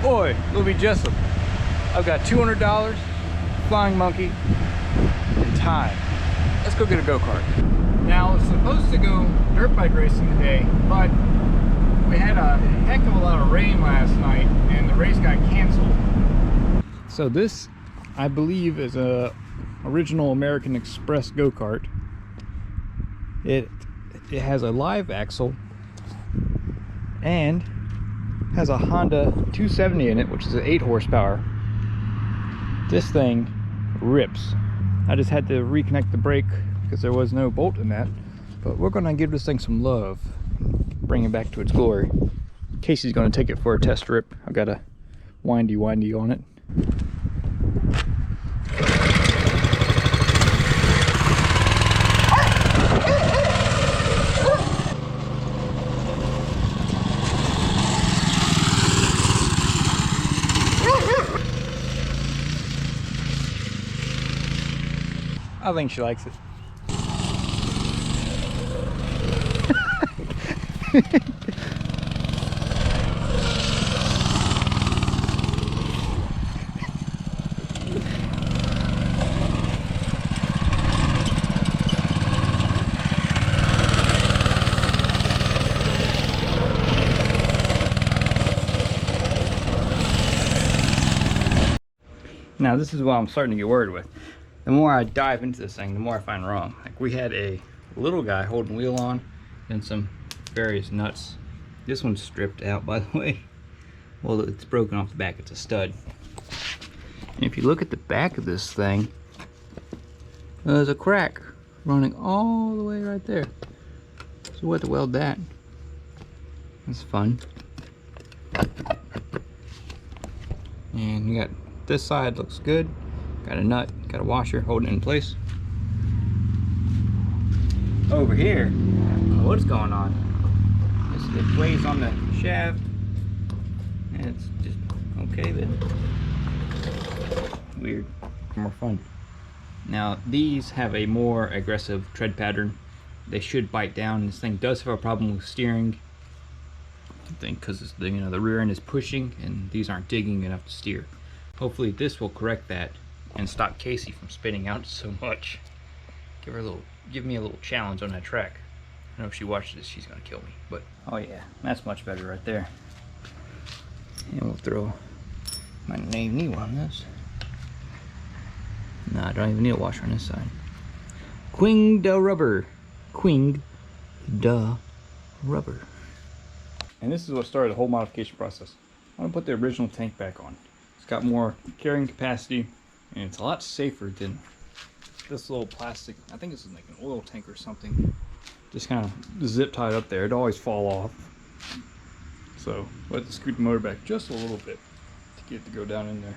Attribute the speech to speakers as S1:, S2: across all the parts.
S1: boy, LilBJessup. I've got $200, flying monkey, and time. Let's go get a go-kart. Now, I was supposed to go dirt bike racing today, but we had a heck of a lot of rain last night, and the race got canceled. So this, I believe, is a original American Express go-kart. It has a live axle and has a Honda 270 in it, which is an 8 horsepower. This thing rips. I just had to reconnect the brake because there was no bolt in that, but we're gonna give this thing some love, bring it back to its glory. Casey's gonna take it for a test rip. I got a windy on it. I think she likes it. Now this is what I'm starting to get worried with. The more I dive into this thing, the more I find wrong. Like, we had a little guy holding wheel on and some various nuts. This one's stripped out, by the way. Well, it's broken off the back. It's a stud. And if you look at the back of this thing, there's a crack running all the way right there. So we'll have to weld that. That's fun. And you got this side, looks good. Got a nut, got a washer holding it in place. Over here, I don't know what's going on. It weighs on the shaft, and it's just okay, but weird, more fun. Now these have a more aggressive tread pattern. They should bite down. This thing does have a problem with steering, I think, because the rear end is pushing, and these aren't digging enough to steer. Hopefully this will correct that and stop Casey from spinning out so much. Give me a little challenge on that track. I know if she watches this, she's gonna kill me, but oh yeah, that's much better right there. And we'll throw my name on this. Nah, I don't even need a washer on this side. Queen da rubber. Queen da rubber. And this is what started the whole modification process. I'm gonna put the original tank back on. It's got more carrying capacity, and it's a lot safer than this little plastic. I think this is like an oil tank or something. Just kind of zip tied up there. It'd always fall off. So we'll have to scoot the motor back just a little bit to get it to go down in there.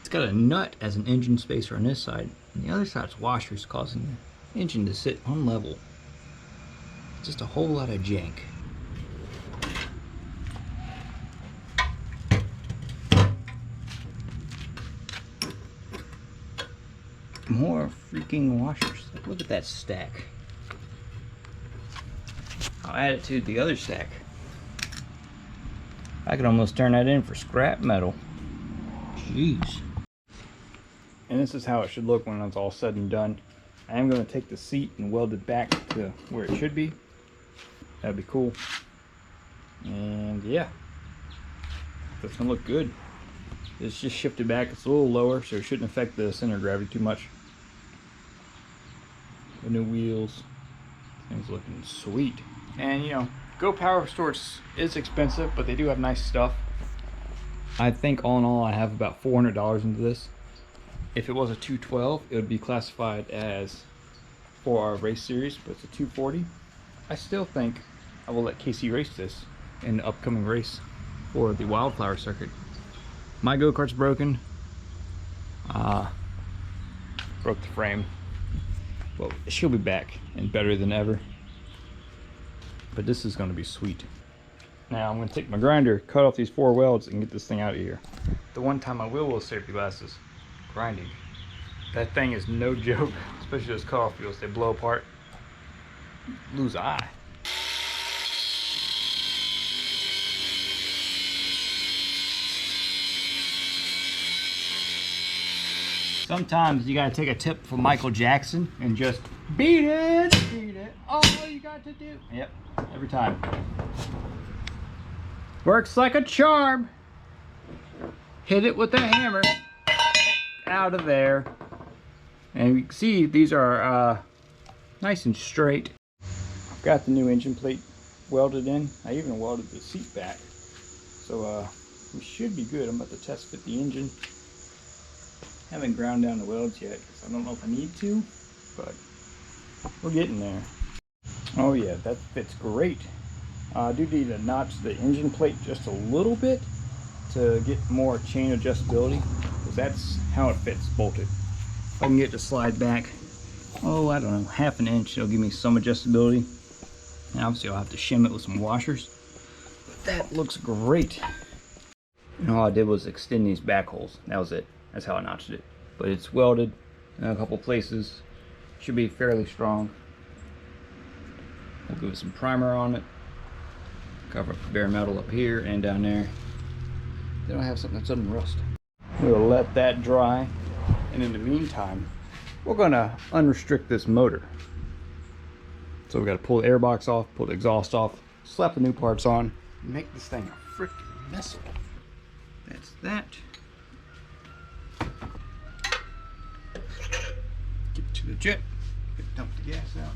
S1: It's got a nut as an engine spacer on this side, and the other side's washers causing the engine to sit unlevel. Just a whole lot of jank. More freaking washers. Look at that stack. I'll add it to the other stack. I could almost turn that in for scrap metal. Jeez. And this is how it should look when it's all said and done. I am going to take the seat and weld it back to where it should be. That'd be cool. And yeah, that's going to look good. It's just shifted back. It's a little lower, so it shouldn't affect the center of gravity too much. The new wheels. Things looking sweet. And you know, Go Power Stores is expensive, but they do have nice stuff. I think all in all I have about $400 into this. If it was a 212, it would be classified as for our race series, but it's a 240. I still think I will let Casey race this in the upcoming race for the Wildflower Circuit. My go-kart's broken. Broke the frame. Well, she'll be back and better than ever. But this is going to be sweet. Now I'm going to take my grinder, cut off these 4 welds, and get this thing out of here. The one time I will safety glasses, grinding. That thing is no joke, especially those cut-off wheels. They blow apart. Lose an eye. Sometimes you gotta take a tip from Michael Jackson and just beat it, beat it. All you got to do. Yep, every time. Works like a charm. Hit it with a hammer. Out of there. And you can see these are nice and straight. I've got the new engine plate welded in. I even welded the seat back. So we should be good. I'm about to test fit the engine. Haven't ground down the welds yet because I don't know if I need to, but we're getting there. Oh yeah, that fits great. I do need to notch the engine plate just a little bit to get more chain adjustability, because that's how it fits bolted. If I can get it to slide back, oh, I don't know, half an inch, it'll give me some adjustability. And obviously I'll have to shim it with some washers. But that looks great. And all I did was extend these back holes. That was it. That's how I notched it. But it's welded in a couple places. Should be fairly strong. We'll give it some primer on it. Cover up the bare metal up here and down there. Then I'll have something that doesn't rust. We'll let that dry. And in the meantime, we're gonna unrestrict this motor. So we gotta pull the airbox off, pull the exhaust off, slap the new parts on, and make this thing a freaking missile. That's that. Get to the jet, dump the gas out.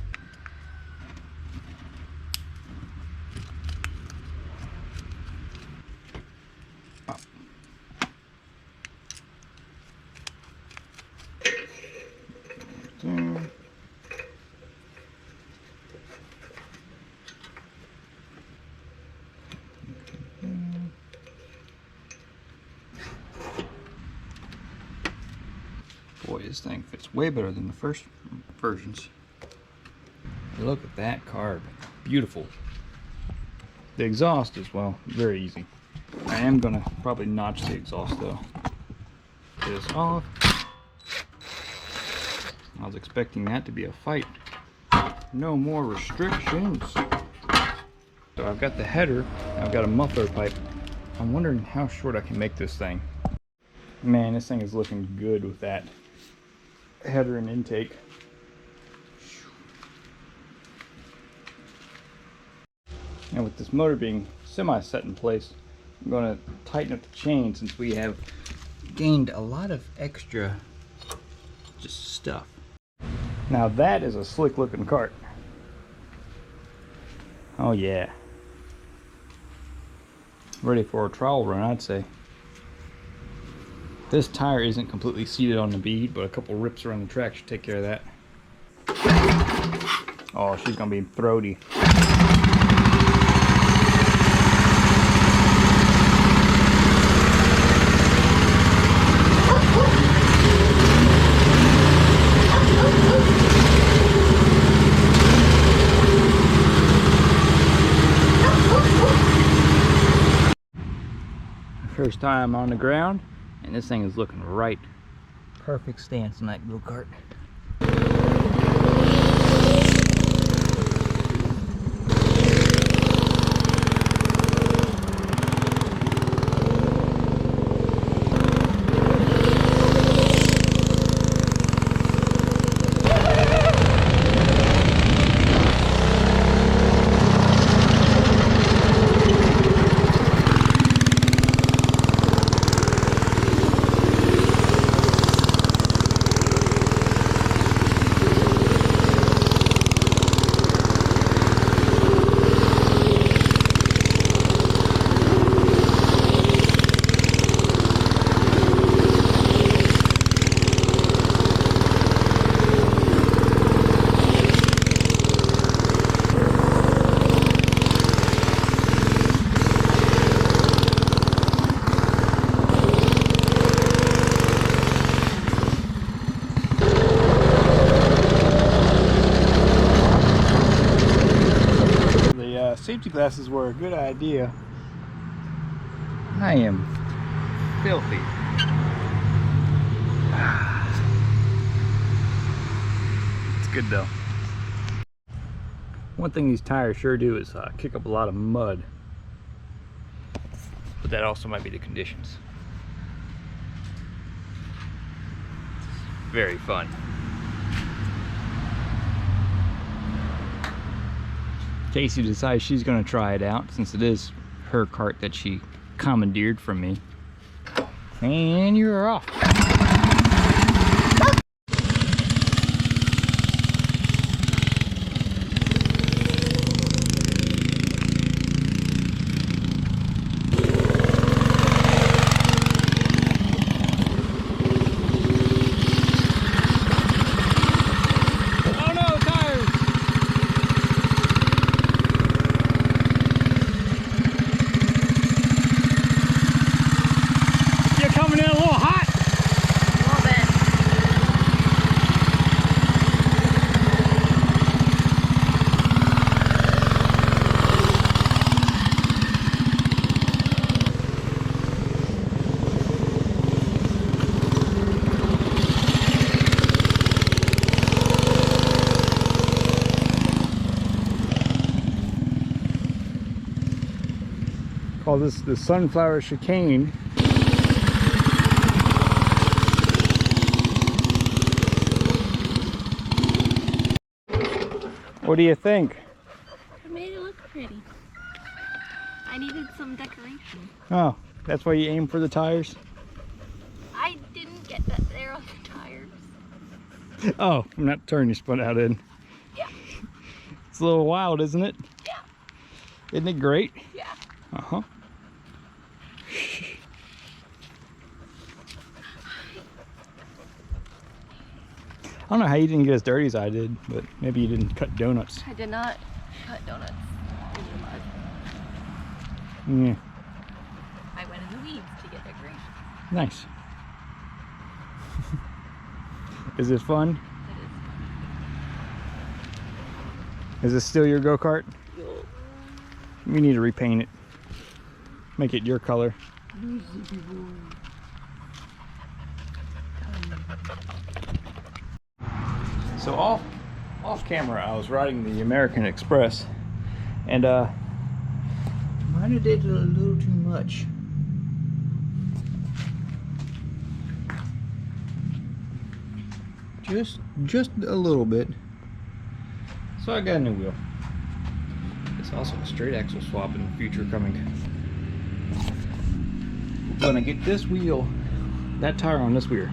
S1: Boy, this thing fits way better than the first versions. Look at that carb. Beautiful. The exhaust is, well, very easy. I am gonna probably notch the exhaust though. Get this off. I was expecting that to be a fight. No more restrictions. So I've got the header, I've got a muffler pipe. I'm wondering how short I can make this thing. Man, this thing is looking good with that header and intake. And with this motor being semi-set in place, I'm going to tighten up the chain since we have gained a lot of extra just stuff. Now that is a slick looking cart. Oh yeah. Ready for a trial run, I'd say. This tire isn't completely seated on the bead, but a couple rips around the track should take care of that. Oh, she's gonna be throaty. First time on the ground, and this thing is looking right. Perfect stance in that go-kart. Safety glasses were a good idea. I am filthy. It's good though. One thing these tires sure do is kick up a lot of mud, but that also might be the conditions. very fun. Casey decides she's gonna try it out since it is her cart that she commandeered from me. And you're off. Call this the sunflower chicane. What do you think?
S2: I made it look pretty. I needed some decoration.
S1: Oh, that's why you aim for the tires?
S2: I didn't get that there on the tires.
S1: Oh, I'm not turning you spun out in.
S2: Yeah.
S1: It's a little wild, isn't it?
S2: Yeah.
S1: Isn't it great?
S2: Yeah.
S1: Uh-huh. I don't know how you didn't get as dirty as I did, but maybe you didn't cut donuts.
S2: I did not cut donuts in the mud.
S1: Yeah.
S2: I went in the weeds to get decoration.
S1: Nice. Is it fun?
S2: It is.
S1: Is it still your go-kart?
S2: Yo.
S1: We need to repaint it. Make it your color. So off camera, I was riding the American Express, and might have did a little too much. Just a little bit. So I got a new wheel. There's also a straight axle swap in the future coming. Gonna get this wheel, that tire on this wheel,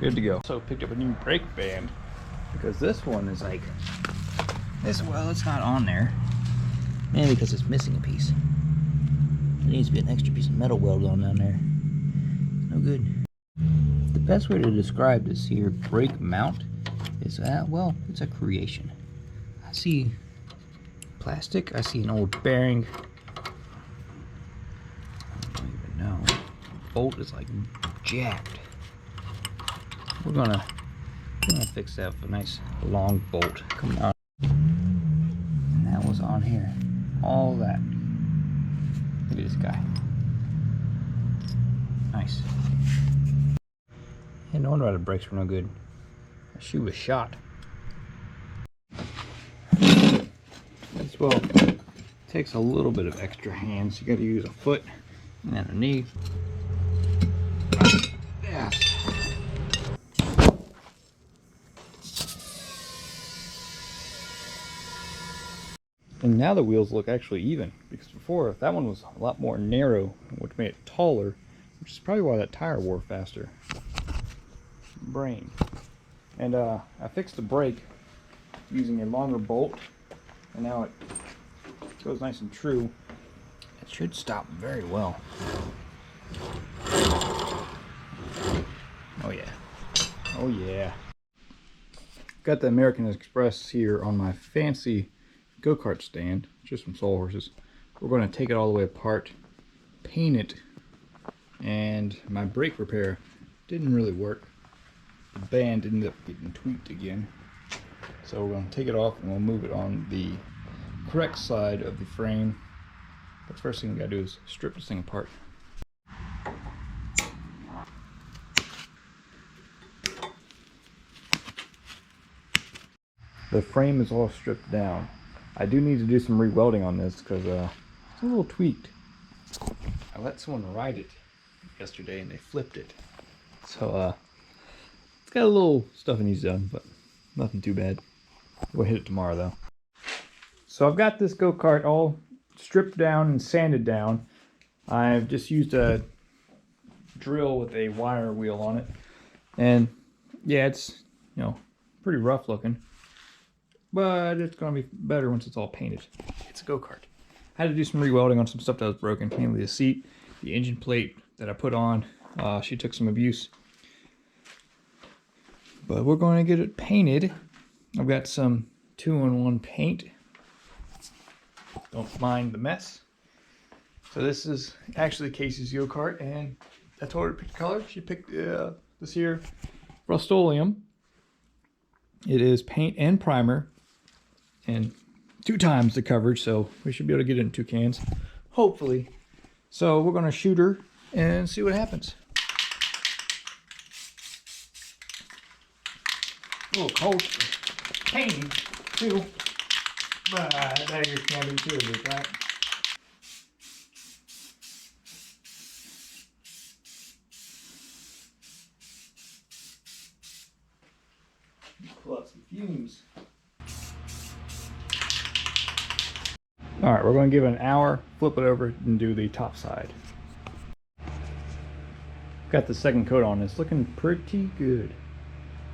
S1: good to go. So picked up a new brake band because this one is like this. Well, it's not on there, mainly because it's missing a piece. There needs to be an extra piece of metal welded on down there. No good. The best way to describe this here brake mount is well, it's a creation. I see plastic. I see an old bearing. No, bolt is like jacked. We're gonna fix that with a nice long bolt coming out. And that was on here. All that. Look at this guy. Nice. Yeah, no wonder why the brakes were no good. The shoe was shot. This well takes a little bit of extra hands. You gotta use a foot and a knee. Yes. And now the wheels look actually even, because before that one was a lot more narrow, which made it taller, which is probably why that tire wore faster. Brain. And I fixed the brake using a longer bolt, and now it goes nice and true. It should stop very well. Oh yeah. Oh yeah. Got the American Express here on my fancy go-kart stand, just some Soul Horses. We're going to take it all the way apart, paint it, and my brake repair didn't really work. The band ended up getting tweaked again. So we're going to take it off and we'll move it on the correct side of the frame. The first thing we got to do is strip this thing apart. The frame is all stripped down. I do need to do some re-welding on this because it's a little tweaked. I let someone ride it yesterday and they flipped it. So It's got a little stuff it needs done, but nothing too bad. We'll hit it tomorrow though. So I've got this go-kart all stripped down and sanded down. I've just used a drill with a wire wheel on it. And yeah, it's, you know, pretty rough looking. But it's going to be better once it's all painted. It's a go-kart. I had to do some rewelding on some stuff that was broken, mainly the seat, the engine plate that I put on. She took some abuse. But we're going to get it painted. I've got some 2-in-1 paint. Don't mind the mess. So this is actually Casey's go-kart, and I told her to pick the color. She picked this here Rust-Oleum. It is paint and primer, and 2 times the coverage, so we should be able to get it in 2 cans, hopefully. So we're going to shoot her and see what happens. A little cold painting too, but that just can't be too big, right? Pull out some fumes. All right, we're going to give it an hour, flip it over, and do the top side. Got the second coat on. It's looking pretty good.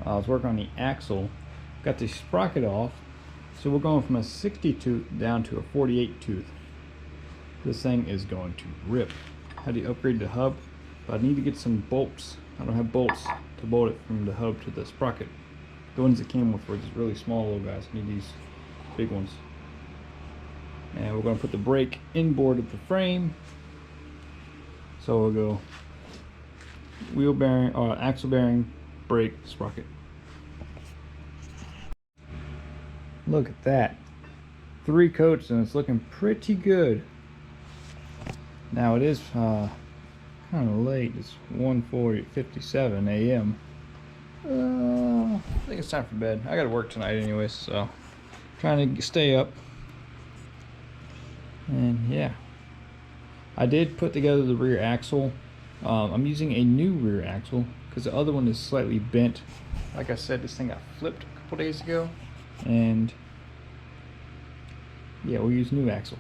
S1: I was working on the axle. Got the sprocket off. So we're going from a 60 tooth down to a 48 tooth. This thing is going to rip. Had to upgrade the hub, but I need to get some bolts. I don't have bolts to bolt it from the hub to the sprocket. The ones that came with were just really small little guys. I need these big ones. And we're going to put the brake inboard of the frame. So we'll go wheel bearing, axle bearing, brake, sprocket. Look at that. 3 coats and it's looking pretty good. Now it is kind of late. It's 1:57 a.m. I think it's time for bed. I gotta work tonight anyways, so trying to stay up. And yeah, I did put together the rear axle. I'm using a new rear axle because the other one is slightly bent. Like I said, this thing got flipped a couple days ago, and yeah, we'll use new axle.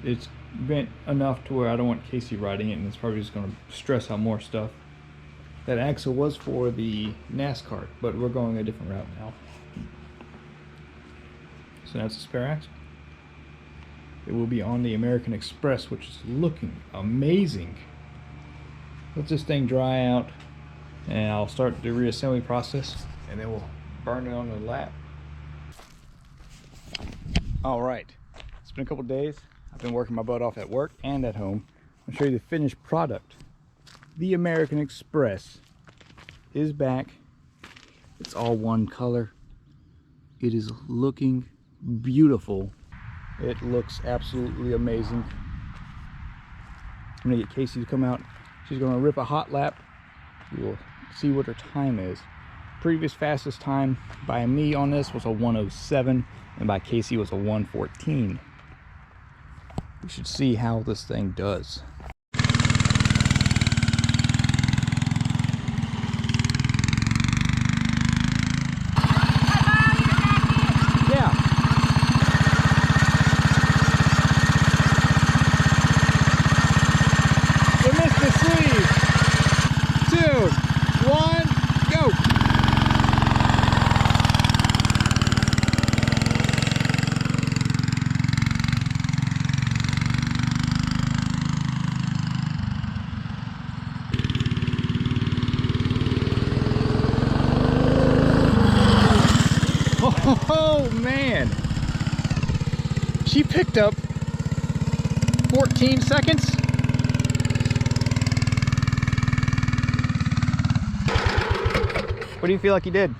S1: It's bent enough to where I don't want Casey riding it, and it's probably just going to stress out more stuff. That axle was for the NASCAR, but we're going a different route now. So that's a spare axle. It will be on the American Express, which is looking amazing. Let this thing dry out, and I'll start the reassembly process, and then we'll burn it on the lap. All right, it's been a couple days. I've been working my butt off at work and at home. I'll show you the finished product. The American Express is back. It's all one color. It is looking beautiful. It looks absolutely amazing. I'm gonna get Casey to come out. She's gonna rip a hot lap. We will see what her time is. Previous fastest time by me on this was a 1:07, and by Casey was a 1:14. We should see how this thing does. Oh man, she picked up 14 seconds. What do you feel like he did?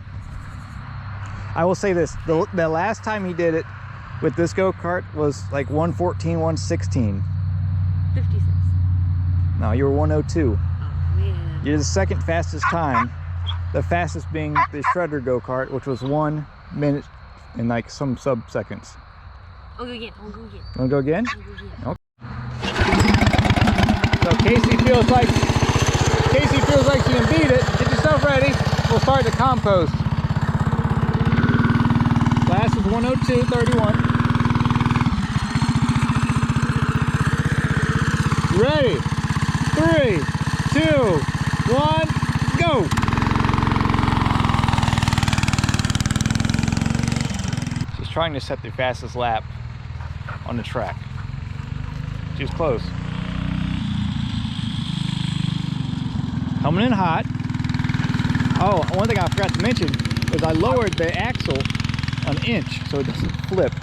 S1: I will say this, the last time he did it with this go-kart was like 1:14, 1:16.
S2: 56.
S1: No, you were 1:02.
S2: Oh man.
S1: You're the second fastest time. The fastest being the Shredder go-kart, which was 1 minute and like some sub-seconds.
S2: I'll go again. I'll go again.
S1: Wanna go again?
S2: I'll go again.
S1: Okay. So Casey feels like she can beat it. Get yourself ready. We'll start the compost. Last is 102.31. Ready? 3, 2, 1, go! She's trying to set the fastest lap on the track. She was close. Coming in hot. Oh, one thing I forgot to mention is I lowered the axle an inch so it doesn't flip.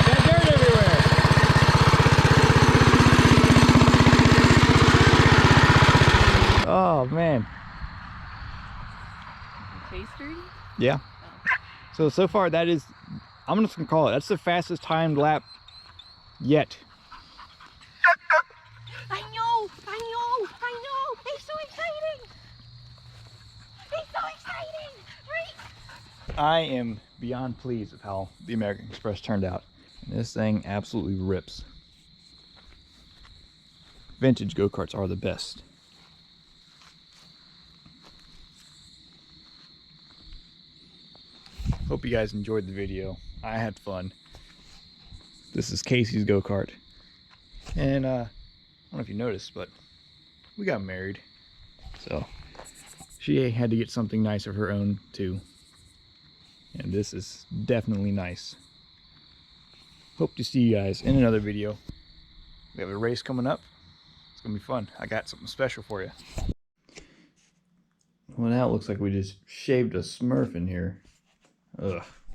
S1: Got dirt everywhere. Oh man.
S2: Face dirty?
S1: Yeah. So far that is, I'm just gonna call it, that's the fastest timed lap yet.
S2: I know! It's so exciting! It's so exciting! Right?
S1: I am beyond pleased with how the American Express turned out. This thing absolutely rips. Vintage go-karts are the best. Hope you guys enjoyed the video. I had fun. This is Casey's go-kart. And I don't know if you noticed, but we got married. So she had to get something nice of her own too. And this is definitely nice. Hope to see you guys in another video. We have a race coming up. It's gonna be fun. I got something special for you. Well, now it looks like we just shaved a Smurf in here. Ugh.